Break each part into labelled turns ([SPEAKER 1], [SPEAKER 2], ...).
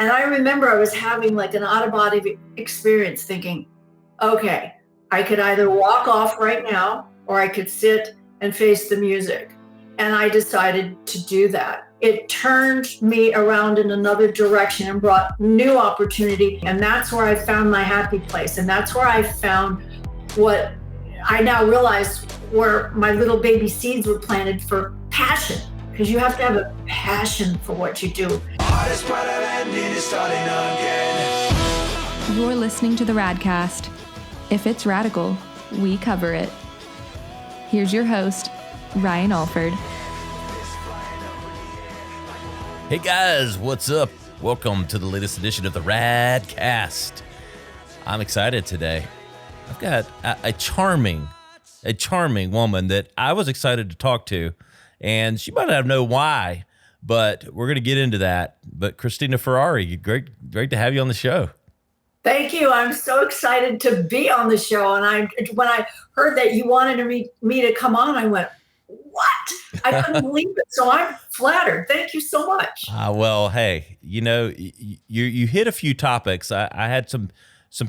[SPEAKER 1] And I remember I was having like an out-of-body experience thinking, okay, I could either walk off right now or I could sit and face the music. And I decided to do that. It turned me around in another direction and brought new opportunity. And that's where I found my happy place. And that's where I found what I now realize where my little baby seeds were planted for passion. Because you have to have a passion for what you do.
[SPEAKER 2] You're listening to the Radcast. If it's radical, we cover it. Here's your host, Ryan Alford.
[SPEAKER 3] Hey guys, what's up? Welcome to the latest edition of the Radcast. I'm excited today. I've got a charming woman that I was excited to talk to, and she might not know why, but we're going to get into that. But Cristina Ferrare, great to have you on the show.
[SPEAKER 1] Thank you. I'm so excited to be on the show. And when I heard that you wanted me to come on, I went, what? I couldn't believe it. So I'm flattered. Thank you so much.
[SPEAKER 3] Well, hey, you hit a few topics. I had some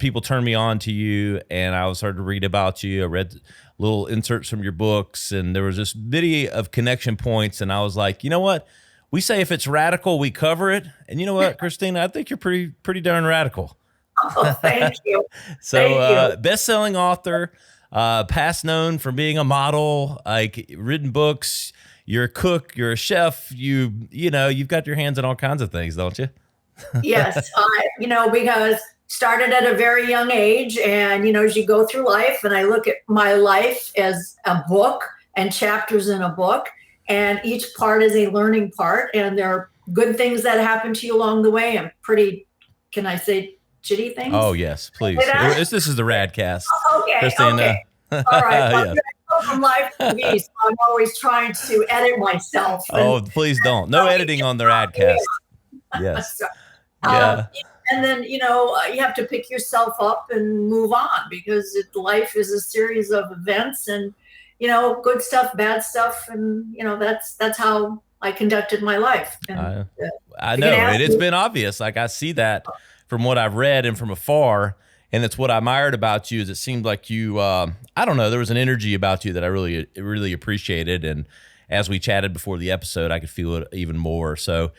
[SPEAKER 3] people turn me on to you, and I started to read about you. I read little inserts from your books, and there was this video of connection points, and I was like, you know what? We say if it's radical, we cover it. And you know what, Cristina? I think you're pretty darn radical.
[SPEAKER 1] Oh, thank you.
[SPEAKER 3] So, best-selling author, past known for being a model, like written books. You're a cook. You're a chef. You've got your hands in all kinds of things, don't you?
[SPEAKER 1] Yes, because started at a very young age, and as you go through life, and I look at my life as a book and chapters in a book, and each part is a learning part, and there are good things that happen to you along the way, and pretty, can I say, shitty things?
[SPEAKER 3] Oh yes, please. This is the Radcast.
[SPEAKER 1] Okay.
[SPEAKER 3] Christina.
[SPEAKER 1] Okay. All right. Well,
[SPEAKER 3] Yes.
[SPEAKER 1] I come from live TV, so I'm always trying to edit myself.
[SPEAKER 3] Oh, please don't. No editing on the Radcast. Yes.
[SPEAKER 1] Yeah. And then, you have to pick yourself up and move on, because life is a series of events and, good stuff, bad stuff. And, that's how I conducted my life. And,
[SPEAKER 3] I know. It's been obvious. Like, I see that from what I've read and from afar. And it's what I admired about you, is it seemed like you, I don't know, there was an energy about you that I really appreciated. And as we chatted before the episode, I could feel it even more. So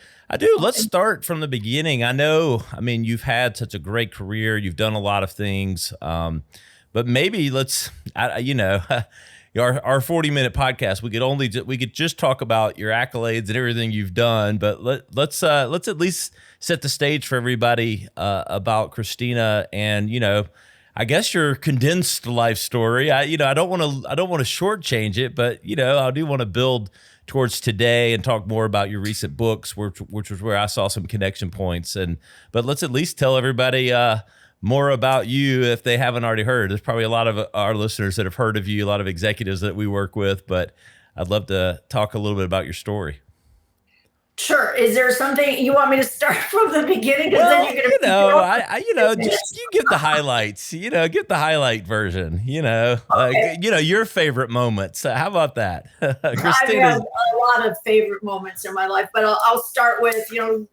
[SPEAKER 3] let's start from the beginning. You've had such a great career. You've done a lot of things. But maybe our 40-minute podcast, we could just talk about your accolades and everything you've done. But let's at least set the stage for everybody about Cristina and, I guess your condensed life story. I don't want to shortchange it, but I do want to build towards today and talk more about your recent books, which was where I saw some connection points. But let's at least tell everybody more about you if they haven't already heard. There's probably a lot of our listeners that have heard of you, a lot of executives that we work with, but I'd love to talk a little bit about your story.
[SPEAKER 1] Sure. Is there something you want me to start from the beginning?
[SPEAKER 3] Well, then you're gonna, just you give the highlights. Give the highlight version. Okay. Your favorite moments. How about that, Christina?
[SPEAKER 1] I have a lot of favorite moments in my life, but I'll start with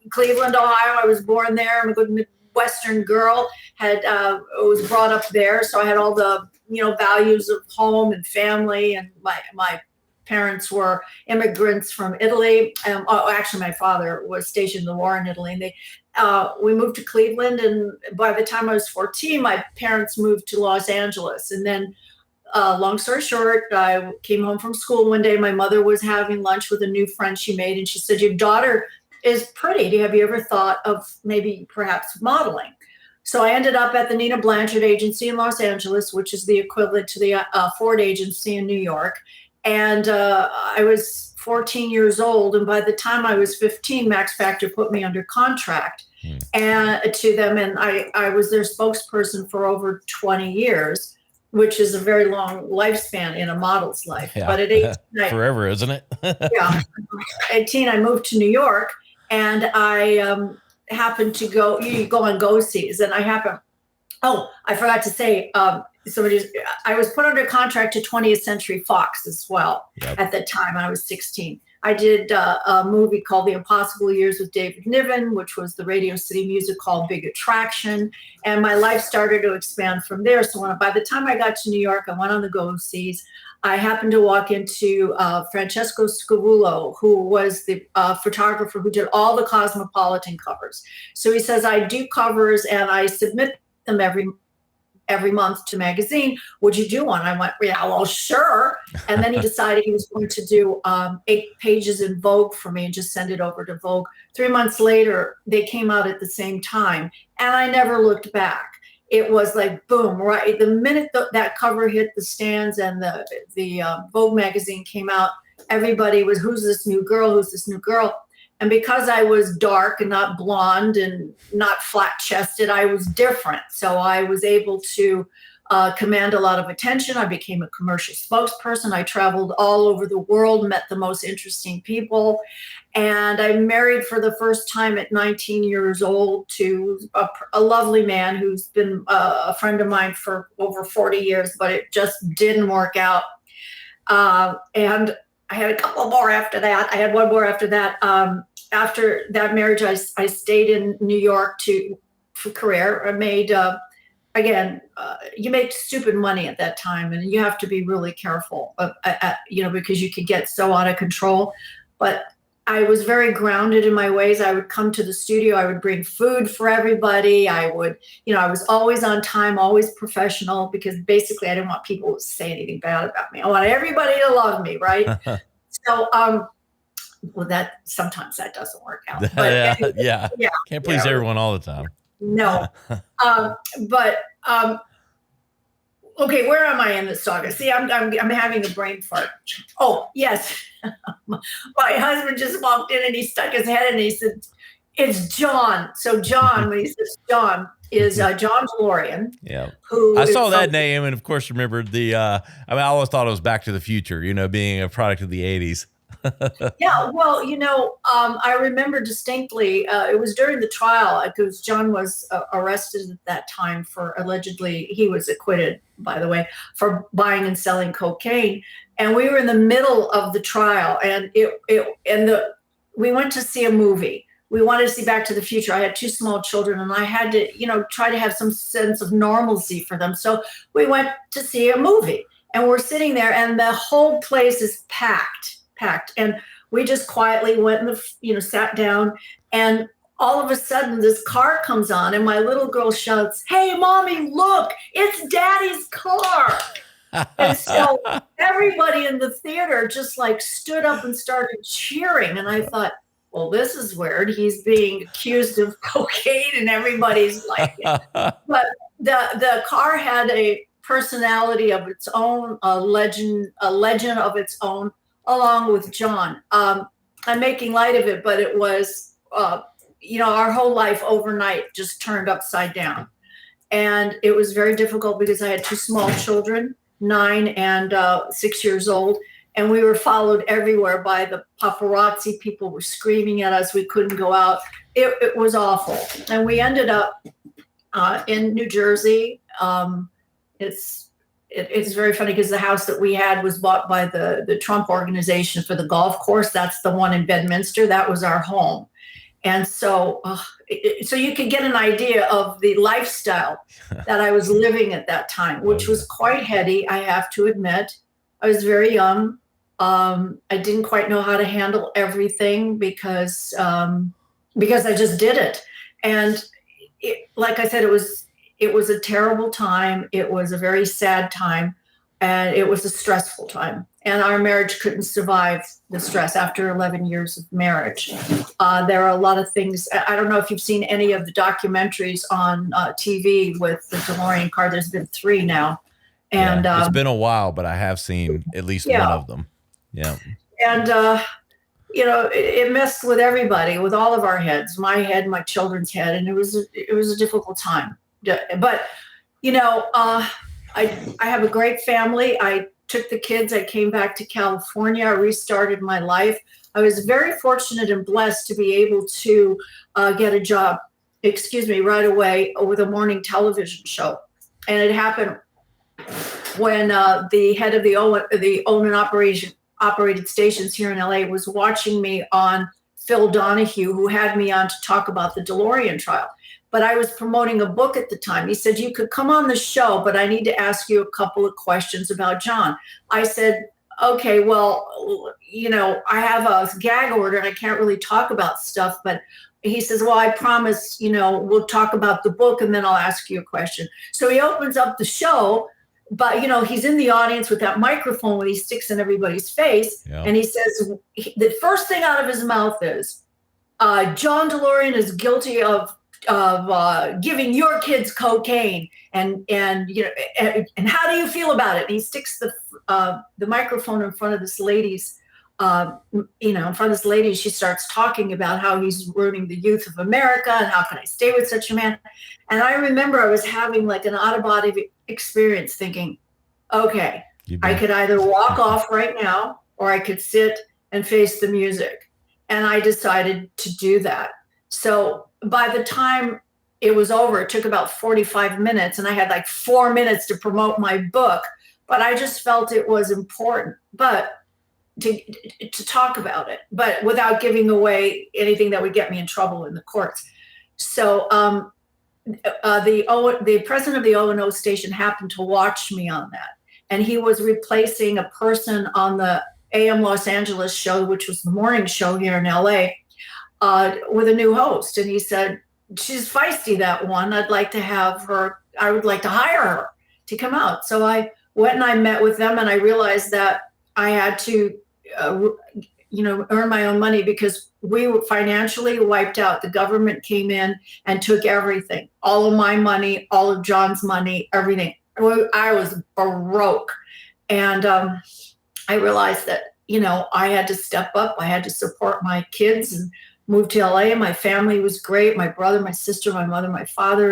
[SPEAKER 1] Cleveland, Ohio. I was born there. I'm a good Midwestern girl. Was brought up there, so I had all the values of home and family, and my parents were immigrants from Italy. Actually, my father was stationed in the war in Italy. And we moved to Cleveland, and by the time I was 14, my parents moved to Los Angeles. And then, long story short, I came home from school one day. My mother was having lunch with a new friend she made, and she said, "Your daughter is pretty. Have you ever thought of perhaps modeling?" So I ended up at the Nina Blanchard Agency in Los Angeles, which is the equivalent to the Ford Agency in New York. And I was 14 years old. And by the time I was 15, Max Factor put me under contract to them. And I was their spokesperson for over 20 years, which is a very long lifespan in a model's life.
[SPEAKER 3] Yeah.
[SPEAKER 1] But at 18,
[SPEAKER 3] forever, isn't it?
[SPEAKER 1] Yeah. 18, I moved to New York, and I happened to go on go-sees. And I forgot to say, I was put under contract to 20th Century Fox as well. Yep. At the time I was 16. I did a movie called The Impossible Years with David Niven, which was the Radio City music called Big Attraction. And my life started to expand from there. So by the time I got to New York, I went on the go-sees. I happened to walk into Francesco Scavullo, who was the photographer who did all the Cosmopolitan covers. So he says, I do covers and I submit them every month to magazine. Would you do one? I went, yeah, well, sure. And then he decided he was going to do 8 pages in Vogue for me and just send it over to Vogue. 3 months later, they came out at the same time. And I never looked back. It was like, boom, right. The minute that cover hit the stands and the Vogue magazine came out, everybody was, who's this new girl? Who's this new girl? And because I was dark and not blonde and not flat chested, I was different. So I was able to command a lot of attention. I became a commercial spokesperson. I traveled all over the world, met the most interesting people. And I married for the first time at 19 years old to a lovely man who's been a friend of mine for over 40 years, but it just didn't work out. And I had a couple more after that. I had one more after that. After that marriage, I stayed in New York for career. I made, you make stupid money at that time, and you have to be really careful, because you could get so out of control. But I was very grounded in my ways. I would come to the studio. I would bring food for everybody. I was always on time, always professional, because basically I didn't want people to say anything bad about me. I want everybody to love me, right? So, sometimes that doesn't work out. But
[SPEAKER 3] yeah. Can't please everyone all the time.
[SPEAKER 1] No. Okay, where am I in this saga? See, I'm having a brain fart. Oh, yes. My husband just walked in and he stuck his head in and he said, it's John. So John, when he says John, is John DeLorean.
[SPEAKER 3] Yeah.
[SPEAKER 1] Who
[SPEAKER 3] I saw that name and of course remembered I always thought it was Back to the Future, being a product of the 80s.
[SPEAKER 1] Yeah, well, I remember distinctly, it was during the trial because John was arrested at that time for he was acquitted, by the way, for buying and selling cocaine. And we were in the middle of the trial and we went to see a movie. We wanted to see Back to the Future. I had 2 small children and I had to, try to have some sense of normalcy for them. So we went to see a movie and we're sitting there and the whole place is packed. And we just quietly went and sat down, and all of a sudden this car comes on and my little girl shouts, "Hey, Mommy, look, it's Daddy's car." And so everybody in the theater just stood up and started cheering. And I thought, well, this is weird. He's being accused of cocaine and everybody's like it. But the car had a personality of its own, a legend of its own, along with John. I'm making light of it, but it was, our whole life overnight just turned upside down. And it was very difficult because I had 2 small children, 9 and 6 years old. And we were followed everywhere by the paparazzi. People were screaming at us. We couldn't go out. It was awful. And we ended up in New Jersey. It's very funny because the house that we had was bought by the Trump organization for the golf course. That's the one in Bedminster. That was our home. And so you can get an idea of the lifestyle that I was living at that time, which was quite heady, I have to admit. I was very young. I didn't quite know how to handle everything because I just did it. And like I said, it was a terrible time. It was a very sad time, and it was a stressful time. And our marriage couldn't survive the stress after 11 years of marriage. There are a lot of things. I don't know if you've seen any of the documentaries on TV with the DeLorean car. There's been 3 now. And
[SPEAKER 3] it's been a while, but I have seen at least one of them. Yeah. And,
[SPEAKER 1] it messed with everybody, with all of our heads, my head, my children's head. And it was a difficult time. But, I have a great family. I took the kids. I came back to California. I restarted my life. I was very fortunate and blessed to be able to get a job, right away with a morning television show. And it happened when the head of the Oman operated stations here in LA, was watching me on Phil Donahue, who had me on to talk about the DeLorean trial. But I was promoting a book at the time. He said, you could come on the show, but I need to ask you a couple of questions about John. I said, okay, well, I have a gag order and I can't really talk about stuff. But he says, well, I promise, we'll talk about the book and then I'll ask you a question. So he opens up the show, but, he's in the audience with that microphone when he sticks in everybody's face. Yeah. And he says, the first thing out of his mouth is, John DeLorean is guilty of giving your kids cocaine, and how do you feel about it? And he sticks the microphone in front of this lady's, in front of this lady. She starts talking about how he's ruining the youth of America and how can I stay with such a man. And I remember I was having like an out-of-body experience, thinking, okay, I could either walk off right now or I could sit and face the music. And I decided to do that. So by the time it was over, it took about 45 minutes and I had like 4 minutes to promote my book, but I just felt it was important, but to talk about it, but without giving away anything that would get me in trouble in the courts. So the president of the O&O station happened to watch me on that. And he was replacing a person on the AM Los Angeles show, which was the morning show here in LA, with a new host. And he said, she's feisty, that one. I'd like to have her, I would like to hire her to come out. So I went and I met with them, and I realized that I had to, earn my own money because we were financially wiped out. The government came in and took everything, all of my money, all of John's money, everything. I was broke. And I realized that, I had to step up. I had to support my kids and moved to LA. My family was great. My brother, my sister, my mother, my father,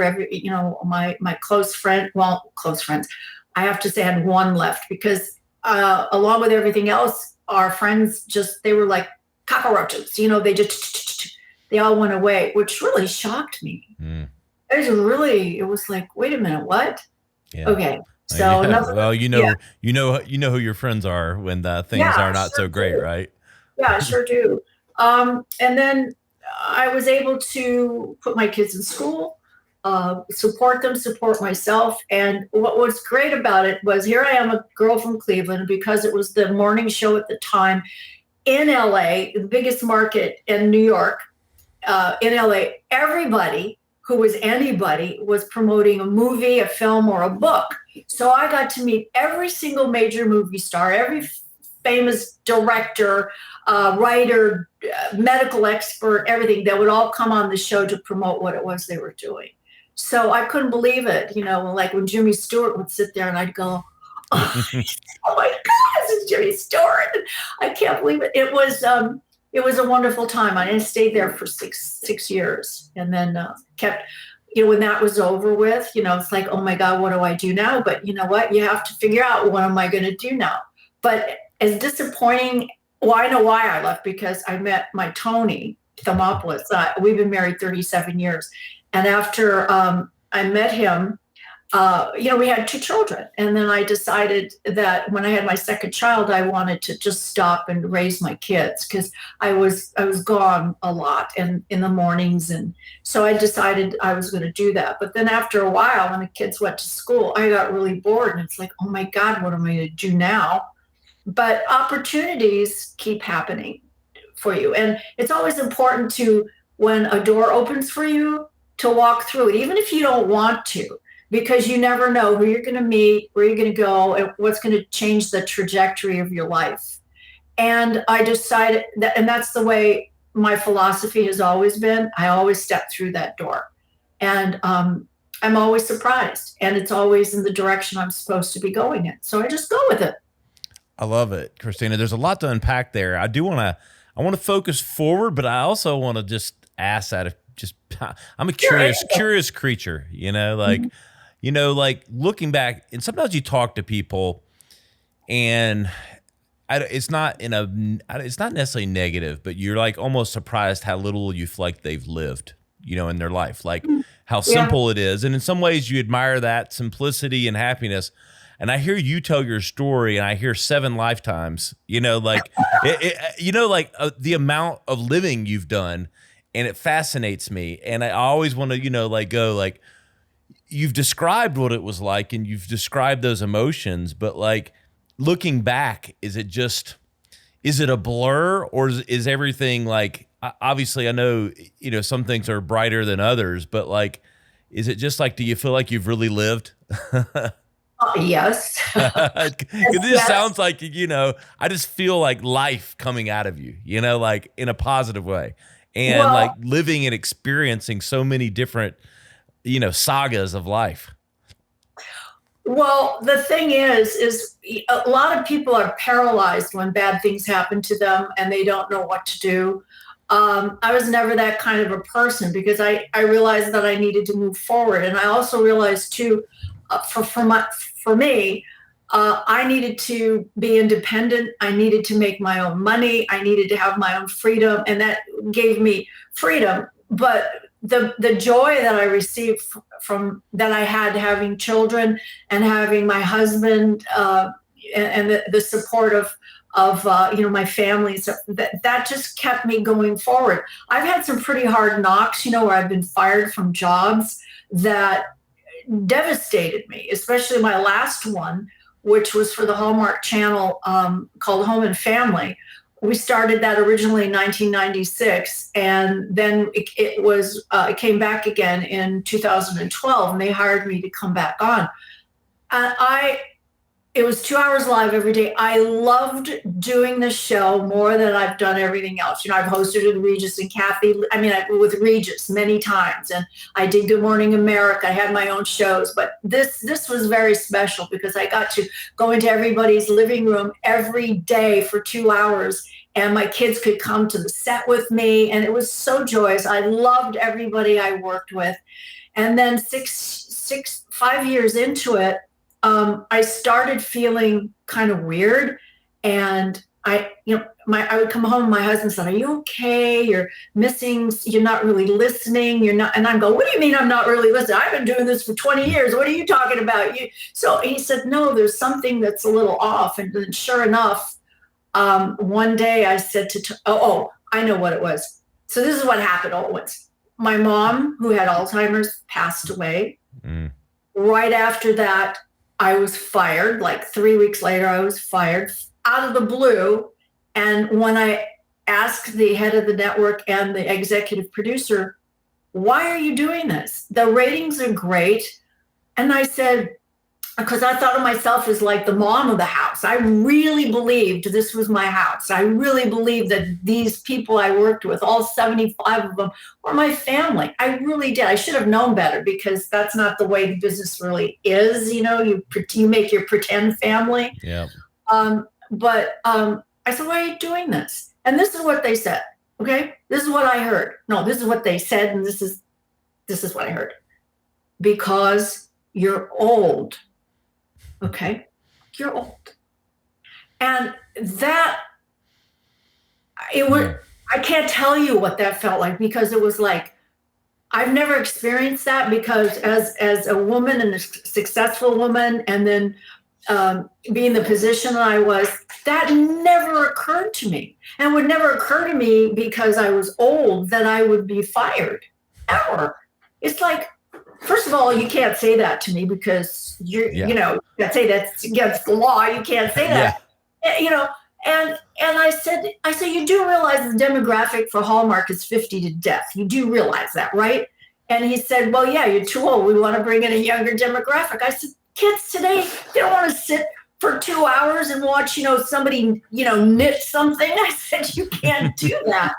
[SPEAKER 1] my close friends. I have to say I had one left because along with everything else, our friends they were like cockroaches. They all went away, which really shocked me. Mm. It was like, wait a minute, what? Yeah. Okay. So
[SPEAKER 3] well, you know who your friends are when things are not so great, right?
[SPEAKER 1] Yeah, I sure do. And then I was able to put my kids in school, support them, support myself. And what was great about it was, here I am, a girl from Cleveland, because it was the morning show at the time in LA, the biggest market in New York, in LA. Everybody who was anybody was promoting a movie, a film, or a book. So I got to meet every single major movie star, every famous director, writer, medical expert, everything that would all come on the show to promote what it was they were doing. So I couldn't believe it, like when Jimmy Stewart would sit there and I'd go, oh my God, this is Jimmy Stewart. I can't believe it. It was a wonderful time. I stayed there for six years, and then kept, when that was over with, it's like, oh my God, what do I do now? But you know what? You have to figure out, what am I going to do now? But as disappointing, I know why I left, because I met my Tony Thermopoulos. We've been married 37 years. And after I met him, we had 2 children. And then I decided that when I had my second child, I wanted to just stop and raise my kids, because I was gone a lot in the mornings. And so I decided I was going to do that. But then after a while, when the kids went to school, I got really bored. And it's like, oh my God, what am I going to do now? But opportunities keep happening for you. And it's always important to, when a door opens for you, to walk through it, even if you don't want to, because you never know who you're going to meet, where you're going to go, and what's going to change the trajectory of your life. And I decided that, and that's the way my philosophy has always been. I always step through that door, and I'm always surprised, and it's always in the direction I'm supposed to be going in. So I just go with it.
[SPEAKER 3] I love it, Cristina. There's a lot to unpack there. I want to focus forward, but I also want to just ask that, I'm a curious creature, like looking back, and sometimes you talk to people and it's not necessarily negative, but you're like almost surprised how little you feel like they've lived, in their life, like how simple it is. And in some ways you admire that simplicity and happiness. and I hear you tell your story, and I hear 7 lifetimes, like, the amount of living you've done, and it fascinates me. And I always want to, go like, you've described what it was like, and you've described those emotions, but like looking back, is it a blur, or is everything like, obviously I know, some things are brighter than others, but like, is it just like, do you feel like you've really lived?
[SPEAKER 1] Yes.
[SPEAKER 3] It just sounds like, I just feel like life coming out of you, like in a positive way, and like living and experiencing so many different, sagas of life.
[SPEAKER 1] Well, the thing is a lot of people are paralyzed when bad things happen to them and they don't know what to do. I was never that kind of a person, because I realized that I needed to move forward. And I also realized too, for me, I needed to be independent. I needed to make my own money. I needed to have my own freedom, and that gave me freedom. But the joy that I received from that I had having children and having my husband, and the support of my family, so that just kept me going forward. I've had some pretty hard knocks, where I've been fired from jobs that devastated me, especially my last one, which was for the Hallmark Channel, called Home and Family. We started that originally in 1996, and then it came back again in 2012, and they hired me to come back on. And it was 2 hours live every day. I loved doing the show more than I've done everything else. I've hosted with Regis and Kathy. With Regis many times, and I did Good Morning America. I had my own shows, but this was very special because I got to go into everybody's living room every day for 2 hours, and my kids could come to the set with me, and it was so joyous. I loved everybody I worked with. And then 5 years into it, I started feeling kind of weird, and I would come home and my husband said, "Are you okay? You're missing, you're not really listening. You're not." And I'm going, "What do you mean I'm not really listening? I've been doing this for 20 years. What are you talking about?" So he said, "No, there's something that's a little off." And then sure enough, one day I said I know what it was. So this is what happened all at once. My mom, who had Alzheimer's, passed away. Right after that, I was fired. Like 3 weeks later, I was fired out of the blue. And when I asked the head of the network and the executive producer, "Why are you doing this? The ratings are great." And I said, because I thought of myself as like the mom of the house. I really believed this was my house. I really believed that these people I worked with, all 75 of them, were my family. I really did. I should have known better, because that's not the way the business really is. You make your pretend family.
[SPEAKER 3] Yeah.
[SPEAKER 1] But I said, "Why are you doing this?" And this is what they said. Okay, this is what I heard. No, this is what they said, and this is what I heard. "Because you're old." Okay, you're old. And that, I can't tell you what that felt like, because it was like, I've never experienced that, because as a woman, and a successful woman, and then being the position that I was, that never occurred to me, and would never occur to me because I was old that I would be fired, ever. It's like, first of all, you can't say that to me, because you can't say that's against the law. You can't say that. Yeah. And I said, "You do realize the demographic for Hallmark is 50 to death. You do realize that, right?" And he said, "Well, yeah, you're too old. We want to bring in a younger demographic." I said, "Kids today, they don't want to sit for 2 hours and watch, somebody, knit something." I said, "You can't do that."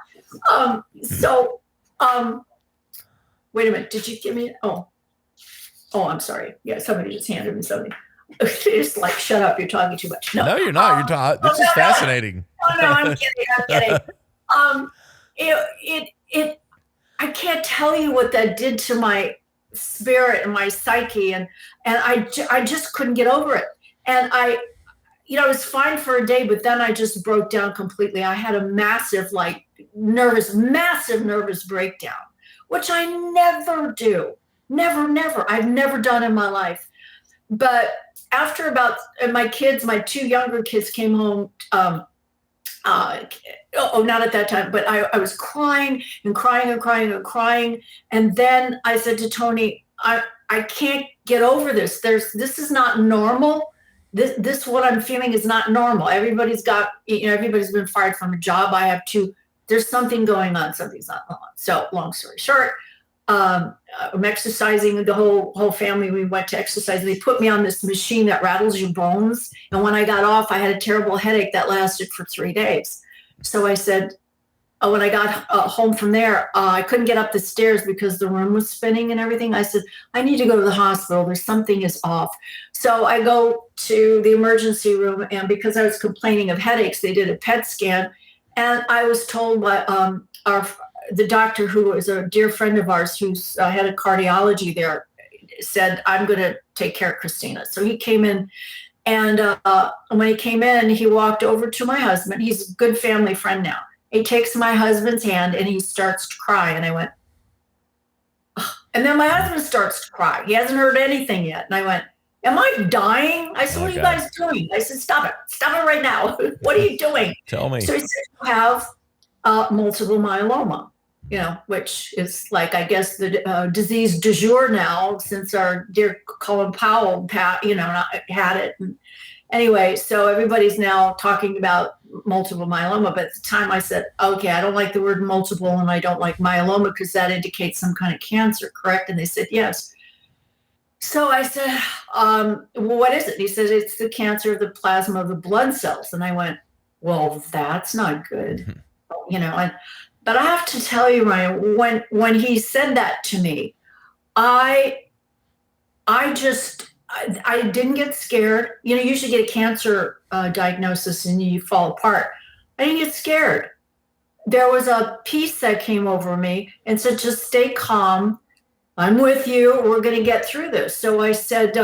[SPEAKER 1] Wait a minute. Did you give me? Oh, I'm sorry. Yeah, somebody just handed me something. It's like, "Shut up, you're talking too much."
[SPEAKER 3] No, you're not. You're talking. This is fascinating.
[SPEAKER 1] No, I'm kidding. I can't tell you what that did to my spirit and my psyche, and I just couldn't get over it. And I was fine for a day, but then I just broke down completely. I had a massive, nervous breakdown, which I never do. Never. I've never done in my life. But after about, and my two younger kids came home. Not at that time, but I was crying and crying and crying and crying. And then I said to Tony, I can't get over this. This is not normal. This what I'm feeling is not normal. Everybody's been fired from a job. I have two. There's something going on. Something's not on. So long story short, I'm exercising. The whole family, we went to exercise. They put me on this machine that rattles your bones. And when I got off, I had a terrible headache that lasted for 3 days. So I said, when I got home from there, I couldn't get up the stairs because the room was spinning and everything. I said, I need to go to the hospital. There's something is off. So I go to the emergency room, and because I was complaining of headaches, they did a PET scan, and I was told by the doctor, who is a dear friend of ours, who's head of cardiology there, said, I'm going to take care of Cristina. So he came in, and when he came in, he walked over to my husband. He's a good family friend now. He takes my husband's hand and he starts to cry. And I went, ugh. And then my husband starts to cry. He hasn't heard anything yet. And I went, am I dying? I said, what are you guys doing? I said, stop it. Stop it right now. What are you doing?
[SPEAKER 3] Tell me.
[SPEAKER 1] So he said, you have multiple myeloma, which is like, I guess, the disease du jour now, since our dear Colin Powell, had it. And anyway, so everybody's now talking about multiple myeloma. But at the time I said, okay, I don't like the word multiple, and I don't like myeloma because that indicates some kind of cancer, correct? And they said, yes. So I said, well, what is it? He said, it's the cancer of the plasma of the blood cells. And I went, well, that's not good. But I have to tell you, Ryan, when he said that to me, I didn't get scared. You usually get a cancer diagnosis and you fall apart. I didn't get scared. There was a peace that came over me and said, just stay calm. I'm with you. We're going to get through this. So I said,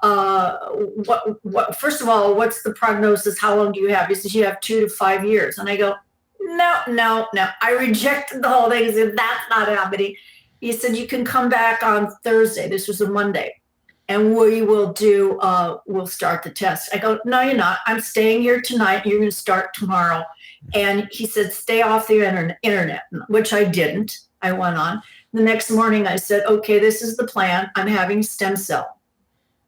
[SPEAKER 1] what, first of all, what's the prognosis? How long do you have? He says, you have 2 to 5 years. And I go, no. I rejected the whole thing. He said, that's not happening. He said, you can come back on Thursday. This was a Monday. And we'll start the test. I go, no, you're not. I'm staying here tonight. You're going to start tomorrow. And he said, stay off the internet, which I didn't. I went on. The next morning I said, okay, this is the plan. I'm having stem cell.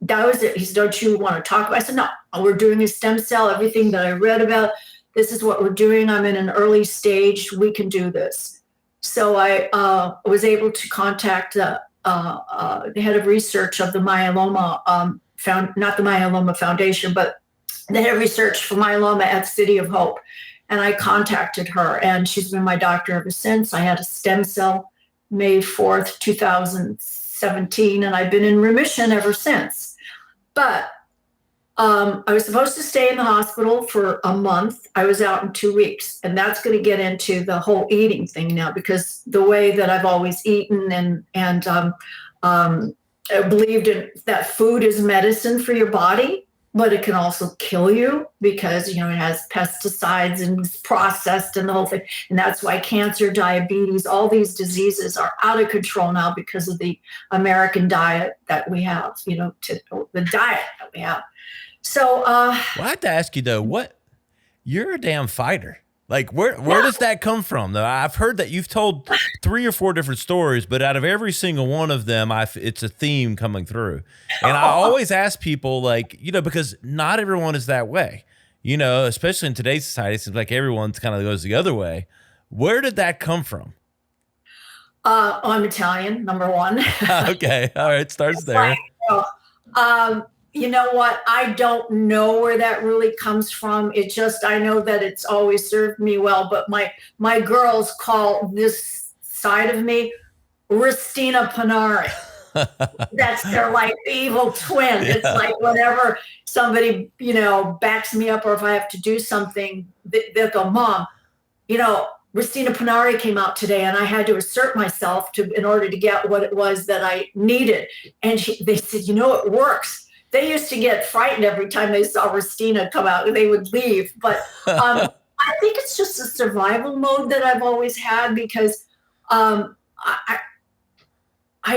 [SPEAKER 1] That was it. He said, don't you want to talk about it? I said, no, we're doing a stem cell. Everything that I read about, this is what we're doing. I'm in an early stage. We can do this. So I was able to contact the head of research of the myeloma, not the Myeloma Foundation, but the head of research for myeloma at City of Hope. And I contacted her, and she's been my doctor ever since. I had a stem cell May 4th, 2017, and I've been in remission ever since. But I was supposed to stay in the hospital for a month. I was out in 2 weeks, and that's going to get into the whole eating thing now, because the way that I've always eaten and I believed in that food is medicine for your body, but it can also kill you because, it has pesticides and it's processed and the whole thing. And that's why cancer, diabetes, all these diseases are out of control now because of the American diet that we have, the diet that we have. So,
[SPEAKER 3] well, I have to ask you though, you're a damn fighter. Like where does that come from though? I've heard that you've told 3 or 4 different stories, but out of every single one of them, it's a theme coming through. And I always ask people because not everyone is that way, especially in today's society. It seems like everyone's kind of goes the other way. Where did that come from?
[SPEAKER 1] I'm Italian, number one.
[SPEAKER 3] Okay. All right. Starts there.
[SPEAKER 1] You know what? I don't know where that really comes from. I know that it's always served me well, but my girls call this side of me Cristina Ferrare. That's their evil twin. Yeah. It's like whenever somebody, backs me up, or if I have to do something, they'll go, Mom, Cristina Ferrare came out today and I had to assert myself in order to get what it was that I needed. And they said, it works. They used to get frightened every time they saw Cristina come out, and they would leave. But I think it's just a survival mode that I've always had, because I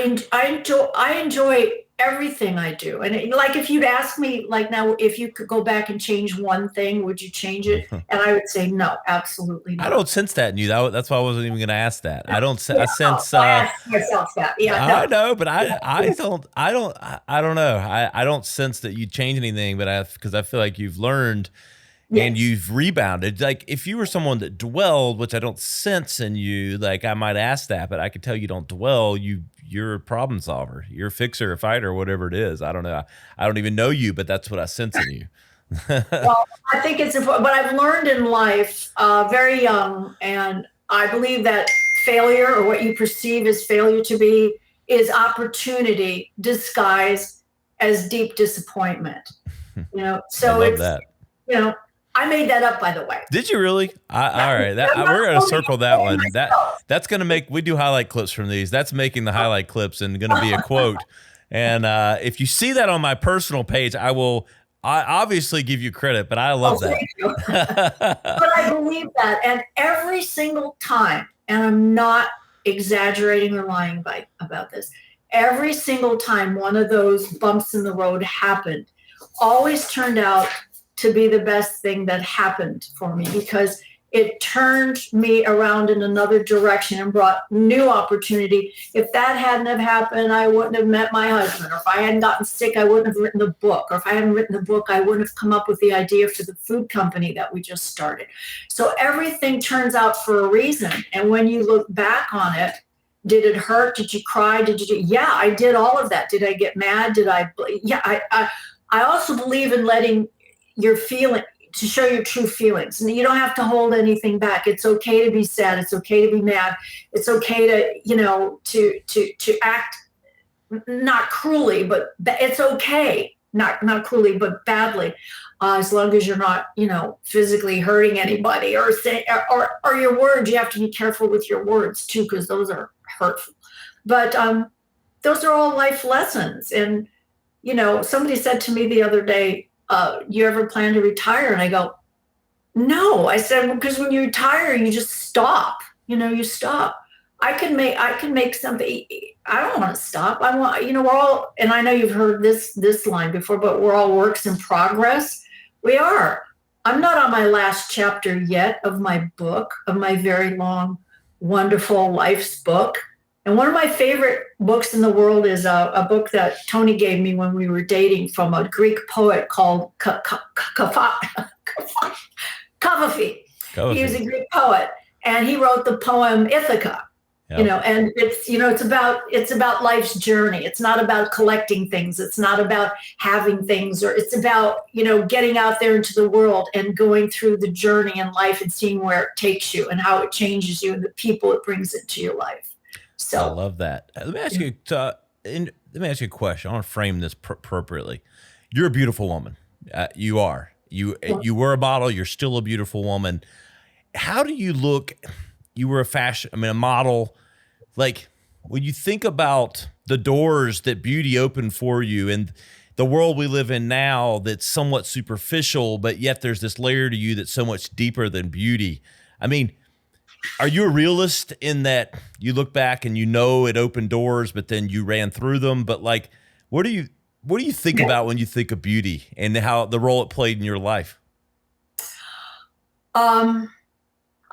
[SPEAKER 1] enjoy everything I do. And like, if you'd ask me, like, now, if you could go back and change one thing, would you change it? And I would say, no, absolutely not.
[SPEAKER 3] I don't sense that in you. That's why I wasn't even going to ask that. I don't. I sense.
[SPEAKER 1] I ask myself that. Yeah,
[SPEAKER 3] I know, but I don't know. I don't sense that you change anything, but because I feel like you've learned. Yes. And you've rebounded. Like, if you were someone that dwelled, which I don't sense in you, like, I might ask that, but I could tell you don't dwell. You're a problem solver. You're a fixer, a fighter, whatever it is. I don't know. I don't even know you, but that's what I sense in you.
[SPEAKER 1] Well, I think it's important, but I've learned in life very young, and I believe that failure, or what you perceive as failure to be, is opportunity disguised as deep disappointment. So
[SPEAKER 3] I love that.
[SPEAKER 1] I made that up, by the way.
[SPEAKER 3] Did you really? All right. We're going to circle that one. That's going to make, we do highlight clips from these. That's making the highlight clips and going to be a quote. And if you see that on my personal page, I obviously give you credit, but I love that.
[SPEAKER 1] Thank you. But I believe that. And every single time, and I'm not exaggerating or lying about this, every single time one of those bumps in the road happened, always turned out to be the best thing that happened for me, because it turned me around in another direction and brought new opportunity. If that hadn't have happened, I wouldn't have met my husband. Or if I hadn't gotten sick, I wouldn't have written the book. Or if I hadn't written the book, I wouldn't have come up with the idea for the food company that we just started. So everything turns out for a reason. And when you look back on it, did it hurt? Did you cry? Yeah, I did all of that. Did I get mad? Yeah, I also believe in letting your feeling, to show your true feelings. And you don't have to hold anything back. It's okay to be sad. It's okay to be mad. It's okay to, to act not cruelly, but it's okay. Not cruelly, but badly, as long as you're not, physically hurting anybody or saying, or your words. You have to be careful with your words too, because those are hurtful. But those are all life lessons. And, somebody said to me the other day, you ever plan to retire? And I go, no. I said, because when you retire, you just stop. You stop. I can make something. I don't want to stop. I want, we're all, and I know you've heard this line before, but we're all works in progress. We are. I'm not on my last chapter yet of my book, of my very long, wonderful life's book. And one of my favorite books in the world is a book that Tony gave me when we were dating, from a Greek poet called Kavafi. He was a Greek poet, and he wrote the poem Ithaca. Yep. And it's about life's journey. It's not about collecting things. It's not about having things, or it's about, getting out there into the world and going through the journey in life and seeing where it takes you and how it changes you and the people it brings into your life. So
[SPEAKER 3] I love that. Let me ask you. Let me ask you a question. I want to frame this appropriately. You're a beautiful woman. You are. You were a model. You're still a beautiful woman. How do you look? You were a model. Like, when you think about the doors that beauty opened for you and the world we live in now, that's somewhat superficial, but yet there's this layer to you that's so much deeper than beauty. I mean, are you a realist in that you look back and it opened doors, but then you ran through them? But like, what do you think about when you think of beauty and how the role it played in your life?
[SPEAKER 1] I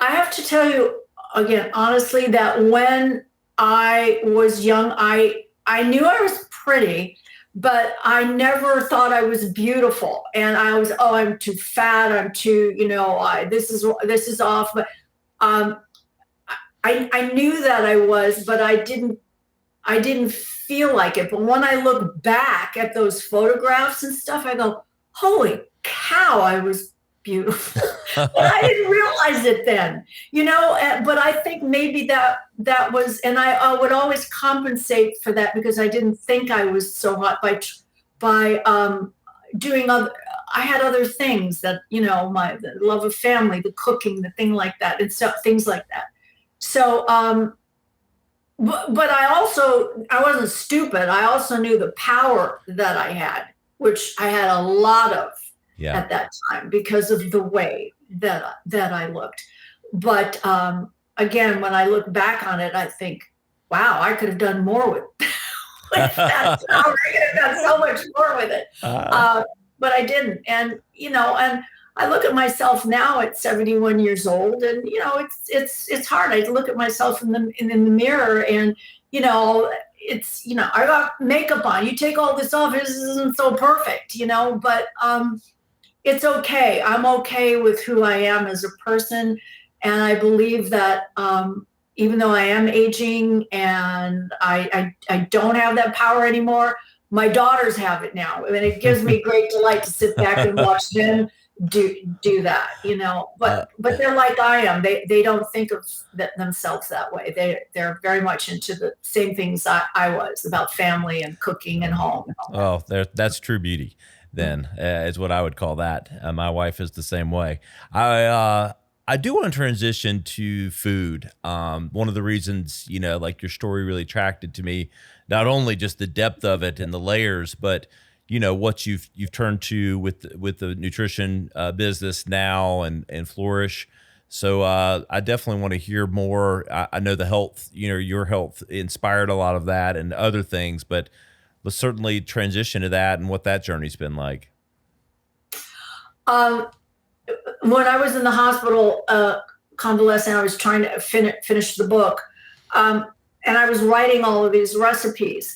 [SPEAKER 1] have to tell you again, honestly, that when I was young, I knew I was pretty, but I never thought I was beautiful. And I was, I'm too fat. I'm too, this is off. But I knew that I was, but I didn't feel like it. But when I look back at those photographs and stuff, I go, holy cow, I was beautiful. But I didn't realize it then, but I think maybe that was, and I would always compensate for that because I didn't think I was so hot by doing I had other things that, the love of family, the cooking, the thing like that, and so things like that. So, but I wasn't stupid. I also knew the power that I had, which I had a lot of at that time because of the way that I looked. But again, when I look back on it, I think, wow, I could have done more with with that flour. I could have done so much more with it. But I didn't. And, and I look at myself now at 71 years old, and, it's hard. I look at myself in the mirror, and, I got makeup on. You take all this off, this isn't so perfect, but it's okay. I'm okay with who I am as a person. And I believe that even though I am aging and I don't have that power anymore, my daughters have it now. And it gives me great delight to sit back and watch them do that, but they're like I am. They don't think of themselves that way. They're very much into the same things I was, about family and cooking and home.
[SPEAKER 3] Oh, that's true beauty then, is what I would call that. My wife is the same way. I do want to transition to food. One of the reasons, like your story really attracted to me, not only just the depth of it and the layers, but what you've turned to with the nutrition business now and Flourish. So I definitely want to hear more. I know the health, your health inspired a lot of that and other things, but let's certainly transition to that and what that journey's been like.
[SPEAKER 1] When I was in the hospital convalescing, I was trying to finish the book, and I was writing all of these recipes.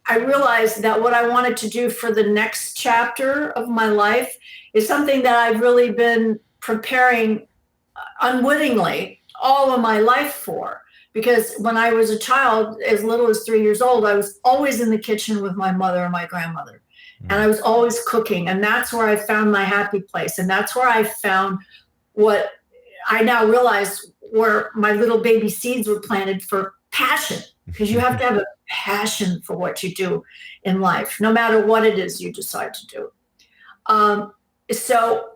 [SPEAKER 1] I realized that what I wanted to do for the next chapter of my life is something that I've really been preparing unwittingly all of my life for. Because when I was a child, as little as 3 years old, I was always in the kitchen with my mother and my grandmother. And I was always cooking. And that's where I found my happy place. And that's where I found what I now realize where my little baby seeds were planted for passion. Because you have to have a passion for what you do in life, no matter what it is you decide to do. So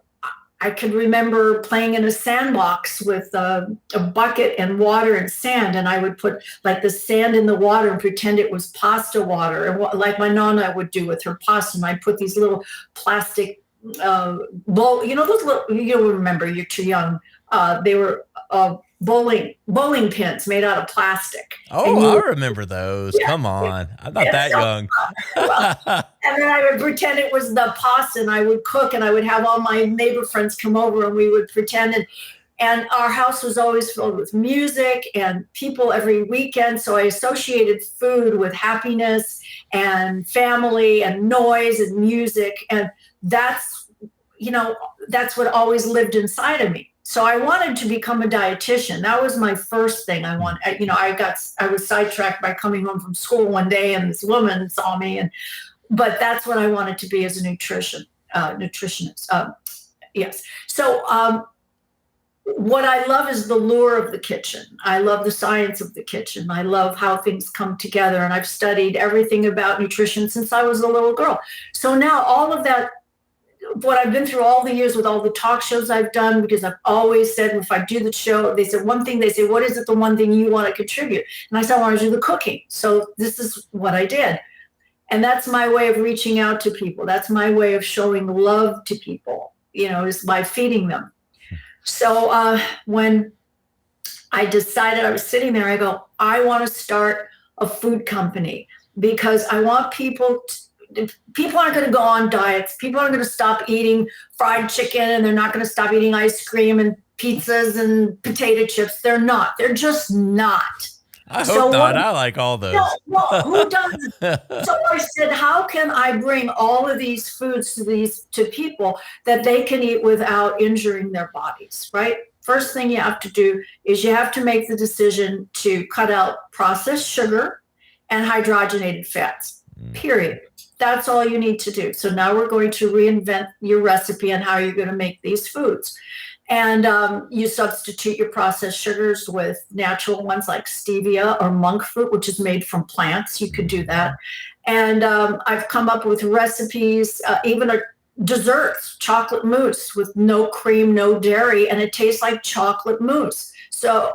[SPEAKER 1] I could remember playing in a sandbox with a bucket and water and sand, and I would put like the sand in the water and pretend it was pasta water, and like my nonna would do with her pasta. And I'd put these little plastic bowl, those little, you'll remember, you're too young. They were bowling pins made out of plastic.
[SPEAKER 3] Oh, I remember those. Yeah. Come on. I'm not that young.
[SPEAKER 1] And then I would pretend it was the pasta, and I would cook, and I would have all my neighbor friends come over, and we would pretend. And our house was always filled with music and people every weekend. So I associated food with happiness and family and noise and music. And that's what always lived inside of me. So I wanted to become a dietitian. That was my first thing. I was sidetracked by coming home from school one day, and this woman saw me, but that's what I wanted to be as a nutritionist. Yes. So what I love is the lure of the kitchen. I love the science of the kitchen. I love how things come together. And I've studied everything about nutrition since I was a little girl. So now all of that, what I've been through all the years with all the talk shows I've done, because I've always said, if I do the show, they said one thing, they say, what is it, the one thing you want to contribute? And I said, I want to do the cooking. So this is what I did. And that's my way of reaching out to people. That's my way of showing love to people, is by feeding them. So when I decided, I was sitting there, I go, I want to start a food company, because I want people aren't going to go on diets. People aren't going to stop eating fried chicken, and they're not going to stop eating ice cream and pizzas and potato chips. They're not. They're just not.
[SPEAKER 3] I hope not. I like all those.
[SPEAKER 1] No, who does? So I said, how can I bring all of these foods to people that they can eat without injuring their bodies, right? First thing you have to do is you have to make the decision to cut out processed sugar and hydrogenated fats, period. That's all you need to do. So now we're going to reinvent your recipe and how you're going to make these foods. And you substitute your processed sugars with natural ones like stevia or monk fruit, which is made from plants. You could do that. And I've come up with recipes, even desserts, chocolate mousse with no cream, no dairy, and it tastes like chocolate mousse. So,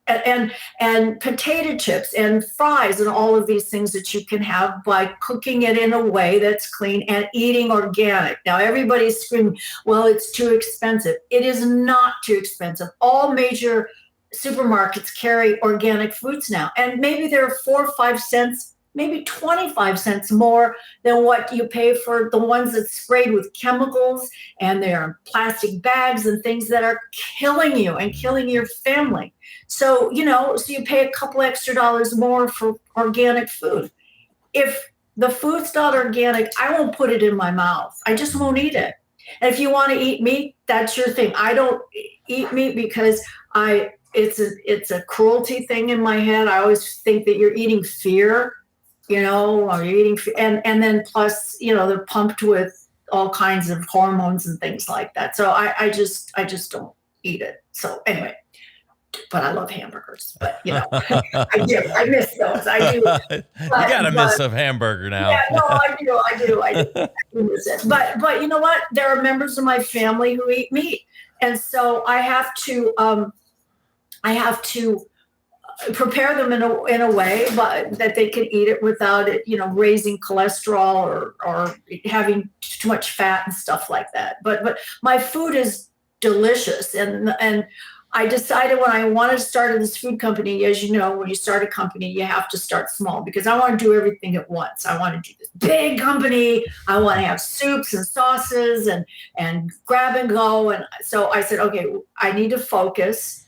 [SPEAKER 1] and potato chips and fries and all of these things that you can have by cooking it in a way that's clean and eating organic. Now, everybody's screaming, well, it's too expensive. It is not too expensive. All major supermarkets carry organic foods now. And maybe they're 4 or 5 cents, maybe 25 cents more than what you pay for the ones that's sprayed with chemicals, and they're in plastic bags and things that are killing you and killing your family. So, so you pay a couple extra dollars more for organic food. If the food's not organic, I won't put it in my mouth. I just won't eat it. And if you want to eat meat, that's your thing. I don't eat meat because it's a cruelty thing in my head. I always think that you're eating fear, or you're eating, and then plus, they're pumped with all kinds of hormones and things like that. So I just don't eat it. So anyway, but I love hamburgers. But I do. I miss those. I do.
[SPEAKER 3] You gotta miss a hamburger now.
[SPEAKER 1] Yeah, no, I do miss it. But you know what? There are members of my family who eat meat, and so I have to prepare them in a way, but that they can eat it without it, raising cholesterol or having too much fat and stuff like that. But my food is delicious, and I decided when I wanted to start this food company, as you know, when you start a company, you have to start small, because I want to do everything at once. I want to do this big company. I want to have soups and sauces and grab and go. And so I said, okay, I need to focus.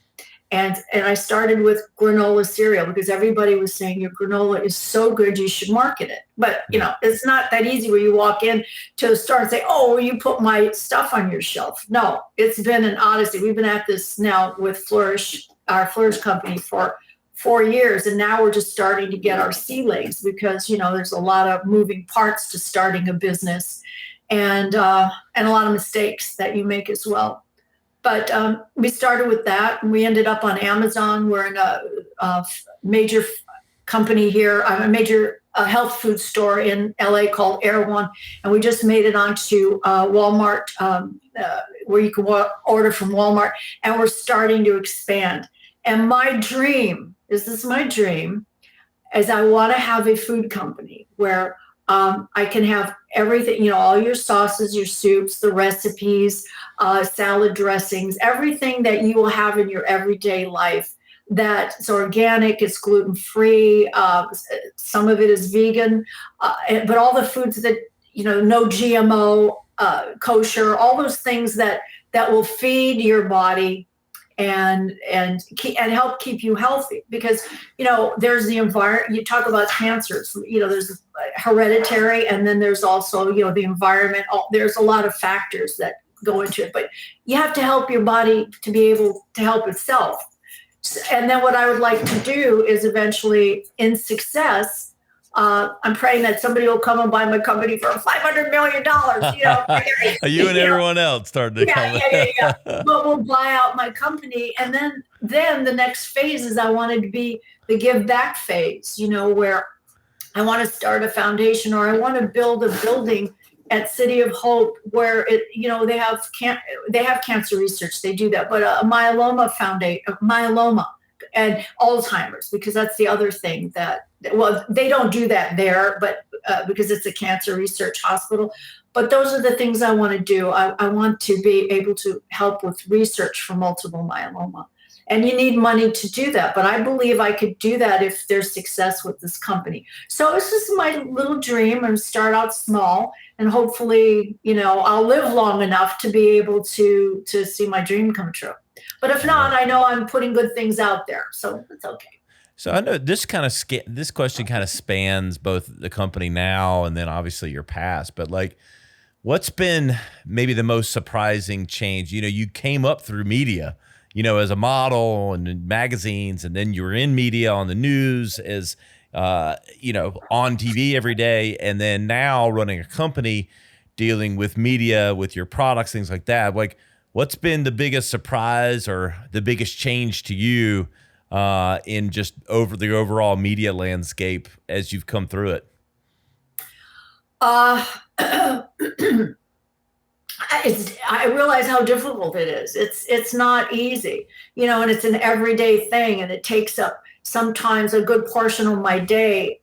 [SPEAKER 1] And I started with granola cereal, because everybody was saying your granola is so good, you should market it. But, it's not that easy where you walk in to the store and say, oh, will you put my stuff on your shelf? No, it's been an odyssey. We've been at this now with Flourish, our Flourish company, for 4 years. And now we're just starting to get our sea legs, because, there's a lot of moving parts to starting a business, and a lot of mistakes that you make as well. But we started with that, and we ended up on Amazon. We're in a major company here, a major health food store in LA called Air One, and we just made it onto Walmart, where you can order from Walmart, and we're starting to expand. And my dream is I want to have a food company where I can have everything, all your sauces, your soups, the recipes, salad dressings, everything that you will have in your everyday life that's organic, it's gluten-free, some of it is vegan, but all the foods that, no GMO, kosher, all those things that will feed your body and help keep you healthy. Because, there's the environment. You talk about cancers, there's hereditary, and then there's also, the environment. There's a lot of factors that go into it, but you have to help your body to be able to help itself. And then what I would like to do is eventually, in success, I'm praying that somebody will come and buy my company for $500 million.
[SPEAKER 3] You and everyone else started to come.
[SPEAKER 1] Yeah. But we'll buy out my company, and then the next phase is I wanted to be the give back phase. Where I want to start a foundation, or I want to build a building at City of Hope where they have cancer research. They do that, but a myeloma foundation, myeloma and Alzheimer's, because that's the other thing they don't do that there, but because it's a cancer research hospital. But those are the things I want to do. I want to be able to help with research for multiple myeloma. And you need money to do that. But I believe I could do that if there's success with this company. So it's just my little dream, and start out small. And hopefully, I'll live long enough to be able to see my dream come true. But if not, I know I'm putting good things out there. So it's okay.
[SPEAKER 3] So I know this question kind of spans both the company now and then obviously your past. But what's been maybe the most surprising change? You came up through media, as a model and in magazines, and then you were in media on the news as, on TV every day. And then now running a company, dealing with media, with your products, things like that. What's been the biggest surprise or the biggest change to you in just over the overall media landscape as you've come through it?
[SPEAKER 1] I realize how difficult it is. It's not easy, and it's an everyday thing, and it takes up sometimes a good portion of my day,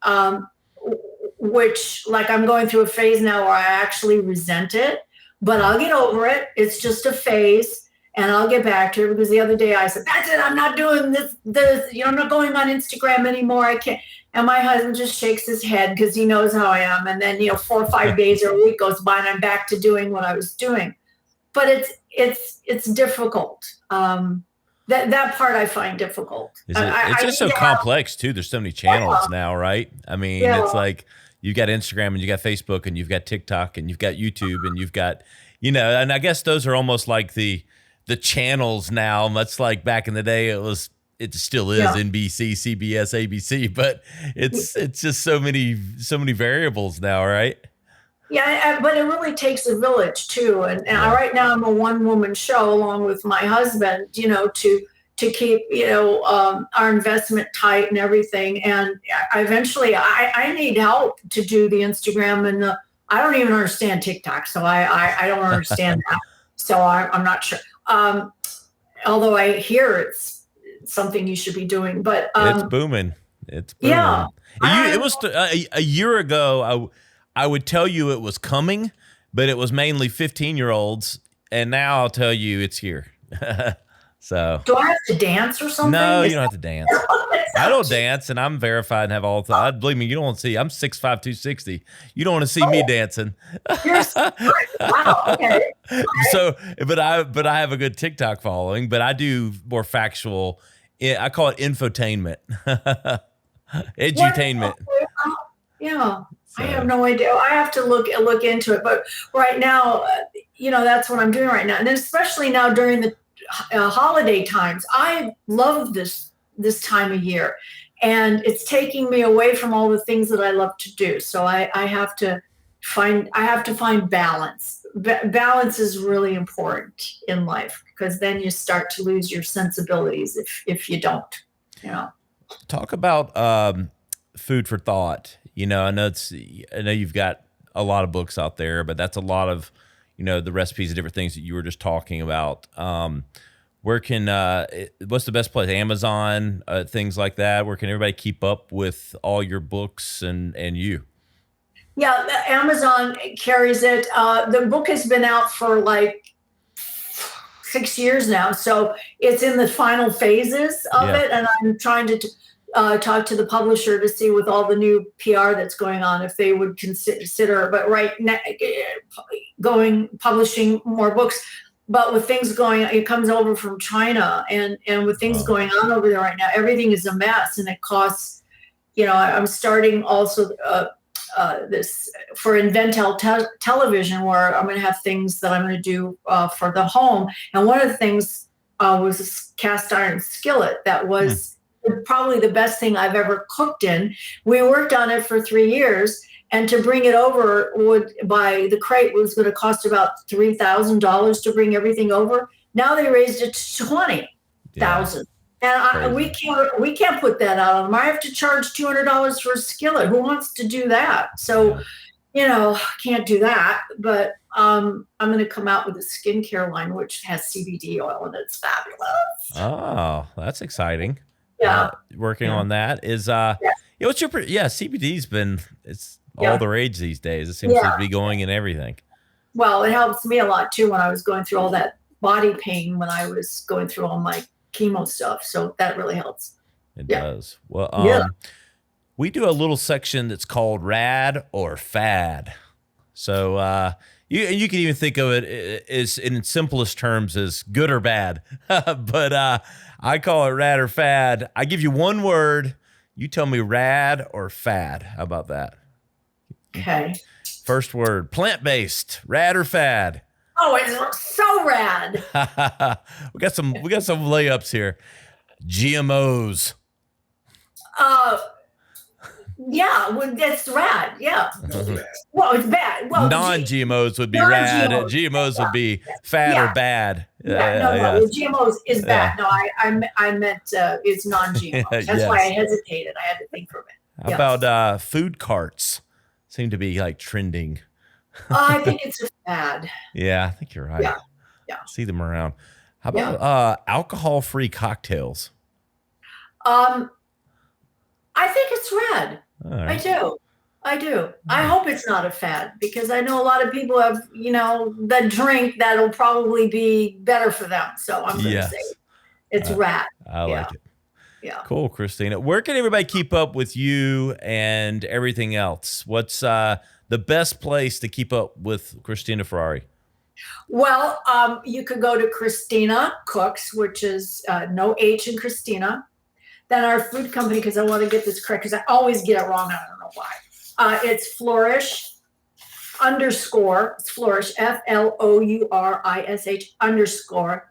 [SPEAKER 1] which I'm going through a phase now where I actually resent it, but I'll get over it. It's just a phase, and I'll get back to it, because the other day I said, that's it, I'm not doing this, I'm not going on Instagram anymore. I can't. And my husband just shakes his head because he knows how I am. And then, 4 or 5 days or a week goes by and I'm back to doing what I was doing. But it's difficult. That part I find difficult.
[SPEAKER 3] It's just so complex too. There's so many channels now, right? I mean, it's like you've got Instagram and you got Facebook and you've got TikTok and you've got YouTube and you've got, and I guess those are almost like the channels now, much like back in the day it still is NBC, CBS, ABC, but it's just so many variables now, right?
[SPEAKER 1] Yeah, but it really takes a village too. And right now I'm a one-woman show along with my husband, to keep, our investment tight and everything. And eventually I need help to do the Instagram and I don't even understand TikTok. So I don't understand that. So I'm not sure. Although I hear it's something you should be doing, but
[SPEAKER 3] it's booming. It's booming.
[SPEAKER 1] Yeah.
[SPEAKER 3] It was a year ago. I would tell you it was coming, but it was mainly 15-year-olds, and now I'll tell you it's here. So
[SPEAKER 1] do I have to dance or something?
[SPEAKER 3] No, you don't have to dance. I don't dance, and I'm verified and have all the. Believe me, you don't want to see. I'm 6'5", 260. You don't want to see me dancing.
[SPEAKER 1] Wow. Okay.
[SPEAKER 3] So, but I have a good TikTok following, but I do more factual. I call it infotainment, edutainment.
[SPEAKER 1] Yeah. So. I have no idea. I have to look into it. But right now, that's what I'm doing right now. And then especially now during the holiday times, I love this time of year. And it's taking me away from all the things that I love to do. So I have to find balance. Balance is really important in life because then you start to lose your sensibilities if you don't,
[SPEAKER 3] Talk about food for thought. I know you've got a lot of books out there, but that's a lot of, the recipes and different things that you were just talking about. Where can, what's the best place? Amazon, things like that. Where can everybody keep up with all your books and you?
[SPEAKER 1] Yeah, Amazon carries it. The book has been out for like 6 years now. So it's in the final phases of it. And I'm trying to talk to the publisher to see with all the new PR that's going on, if they would consider, but right now publishing more books. But with things going, it comes over from China and with things going on over there right now, everything is a mess and it costs, I'm starting also this for Influencial television where I'm going to have things that I'm going to do for the home. And one of the things was a cast iron skillet that was probably the best thing I've ever cooked in. We worked on it for 3 years, and to bring it over by the crate was going to cost about $3,000 to bring everything over. Now they raised it to $20,000, and we can't put that out on them. I have to charge $200 for a skillet. Who wants to do that? So, can't do that. But I'm going to come out with a skincare line which has CBD oil, and it's fabulous.
[SPEAKER 3] Oh, that's exciting.
[SPEAKER 1] Yeah,
[SPEAKER 3] working on that is what's your CBD's been all the rage these days. It seems to be going in everything.
[SPEAKER 1] Well, it helps me a lot too when I was going through all that body pain when I was going through all my chemo stuff. So that really helps.
[SPEAKER 3] It does. Well, we do a little section that's called Rad or Fad. So you can even think of it as in simplest terms as good or bad, but I call it Rad or Fad. I give you one word. You tell me rad or fad. How about that?
[SPEAKER 1] Okay.
[SPEAKER 3] First word, plant-based, rad or fad?
[SPEAKER 1] Oh, it's so rad.
[SPEAKER 3] we got some layups here. GMOs.
[SPEAKER 1] Yeah, well, that's rad. Yeah. Well, it's bad. Well,
[SPEAKER 3] non-GMOs would be rad. GMOs would be fad or bad.
[SPEAKER 1] No, GMOs is bad. No, I meant it's non-GMO. That's why I hesitated. I had to think for a minute.
[SPEAKER 3] How about food carts? Seem to be like trending.
[SPEAKER 1] I think it's a fad.
[SPEAKER 3] Yeah, I think you're right.
[SPEAKER 1] Yeah.
[SPEAKER 3] I see them around. How about alcohol-free cocktails?
[SPEAKER 1] I think it's rad.
[SPEAKER 3] Right.
[SPEAKER 1] I do. I hope it's not a fad because I know a lot of people have, that drink that'll probably be better for them. So I'm going to say it's rad.
[SPEAKER 3] I like it.
[SPEAKER 1] Yeah.
[SPEAKER 3] Cool, Cristina. Where can everybody keep up with you and everything else? What's the best place to keep up with Cristina Ferrare?
[SPEAKER 1] Well, you could go to Cristina Cooks, which is no H in Cristina. Then our food company, because I want to get this correct, because I always get it wrong. I don't know why. It's Flourish _ it's Flourish, FLOURISH _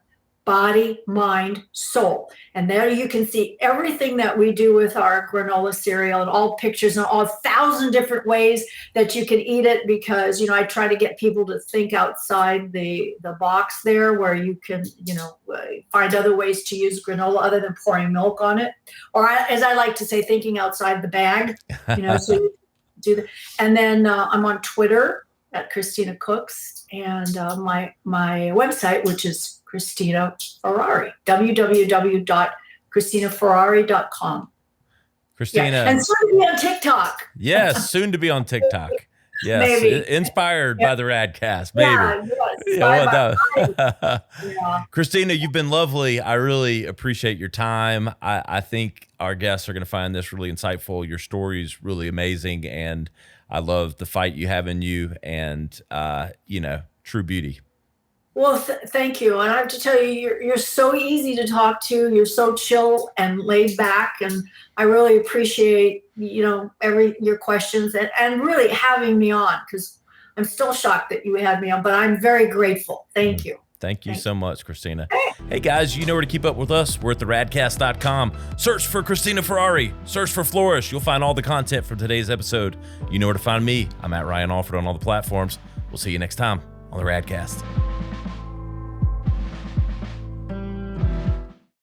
[SPEAKER 1] body, mind, soul. And there you can see everything that we do with our granola cereal and all pictures and all 1,000 different ways that you can eat it, because, I try to get people to think outside the box there, where you can, find other ways to use granola other than pouring milk on it. Or as I like to say, thinking outside the bag, so you do that. And then I'm on Twitter at Cristina Cooks, and my website, which is Cristina Ferrare, www.CristinaFerrare.com.
[SPEAKER 3] Cristina.
[SPEAKER 1] Yeah. And soon to be on TikTok.
[SPEAKER 3] Yes, soon to be on TikTok. Yes,
[SPEAKER 1] Maybe.
[SPEAKER 3] Inspired by the Radcast, maybe.
[SPEAKER 1] Yeah.
[SPEAKER 3] Cristina, you've been lovely. I really appreciate your time. I think our guests are going to find this really insightful. Your story is really amazing, and I love the fight you have in you, and true beauty.
[SPEAKER 1] Well, thank you. And I have to tell you, you're so easy to talk to. You're so chill and laid back. And I really appreciate, your questions and really having me on, because I'm still shocked that you had me on, but I'm very grateful. Thank you.
[SPEAKER 3] Thank you so much, Cristina. Hey guys, you know where to keep up with us. We're at theradcast.com. Search for Cristina Ferrare. Search for Flourish. You'll find all the content from today's episode. You know where to find me. I'm at Ryan Alford on all the platforms. We'll see you next time on the Radcast.